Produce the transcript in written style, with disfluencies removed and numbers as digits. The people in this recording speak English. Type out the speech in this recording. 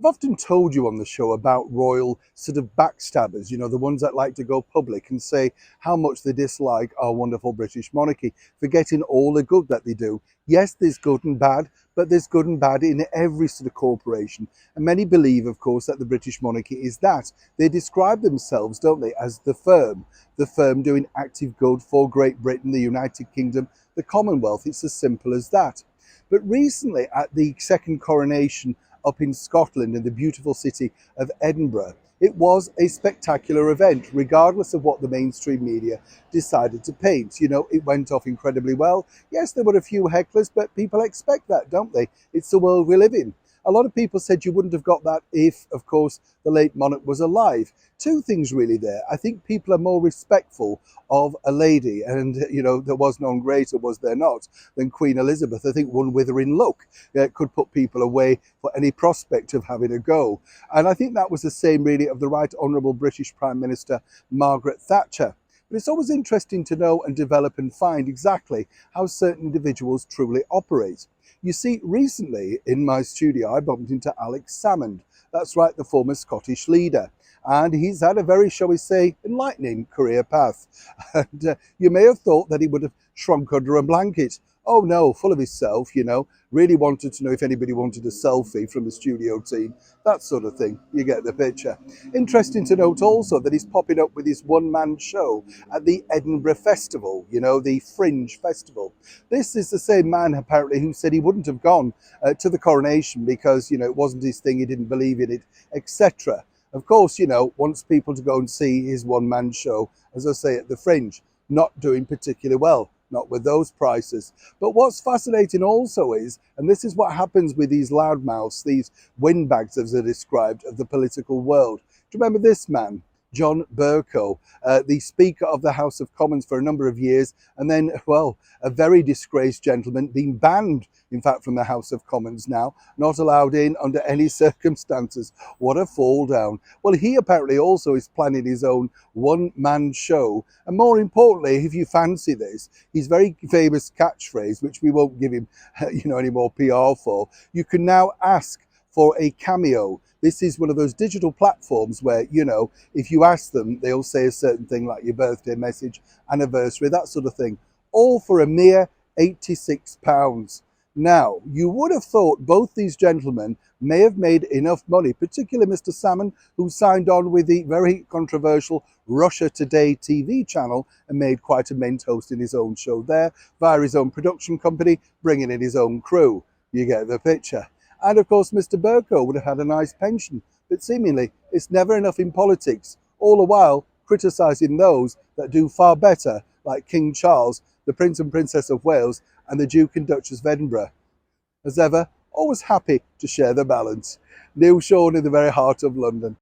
I've often told you on the show about royal sort of backstabbers, the ones that like to go public and say how much they dislike our wonderful British monarchy, forgetting all the good that they do. Yes, there's good and bad, but there's good and bad in every sort of corporation. And many believe, of course, that the British monarchy is that. They describe themselves, don't they, as the firm doing active good for Great Britain, the United Kingdom, the Commonwealth. It's as simple as that. But recently, at the second coronation up in Scotland in the beautiful city of Edinburgh, it was a spectacular event, regardless of what the mainstream media decided to paint. It went off incredibly well. Yes, there were a few hecklers, but people expect that, don't they? It's the world we live in. A lot of people said you wouldn't have got that if, of course, the late monarch was alive. Two things really there. I think people are more respectful of a lady, and, there was none greater, was there not, than Queen Elizabeth. I think one withering look could put people away for any prospect of having a go. And I think that was the same, really, of the Right Honourable British Prime Minister Margaret Thatcher. But it's always interesting to know and develop and find exactly how certain individuals truly operate. You see, recently in my studio, I bumped into Alex Salmond. That's right, the former Scottish leader. And he's had a very, shall we say, enlightening career path. And you may have thought that he would have shrunk under a blanket. Oh no, full of himself, really wanted to know if anybody wanted a selfie from the studio team, that sort of thing. You get the picture. Interesting to note also that he's popping up with his one-man show at the Edinburgh Festival, the Fringe Festival. This is the same man, apparently, who said he wouldn't have gone to the coronation because, it wasn't his thing, he didn't believe in it, etc. Of course, wants people to go and see his one-man show, as I say, at the Fringe, not doing particularly well. Not with those prices. But what's fascinating also is, and this is what happens with these loudmouths, these windbags as they're described, of the political world. Do you remember this man? John Bercow, the Speaker of the House of Commons for a number of years, and then, well, a very disgraced gentleman being banned, in fact, from the House of Commons now, not allowed in under any circumstances. What a fall down. Well, he apparently also is planning his own one-man show, and more importantly, if you fancy this, his very famous catchphrase, which we won't give him, any more PR for, you can now ask for a cameo. This is one of those digital platforms where, if you ask them, they'll say a certain thing like your birthday message, anniversary, that sort of thing, all for a mere £86. Now, you would have thought both these gentlemen may have made enough money, particularly Mr. Salmond, who signed on with the very controversial Russia Today TV channel and made quite a mint hosting his own show there via his own production company, bringing in his own crew. You get the picture. And of course, Mr. Bercow would have had a nice pension, but seemingly it's never enough in politics, all the while criticising those that do far better, like King Charles, the Prince and Princess of Wales, and the Duke and Duchess of Edinburgh. As ever, always happy to share the balance. Neil Sean in the very heart of London.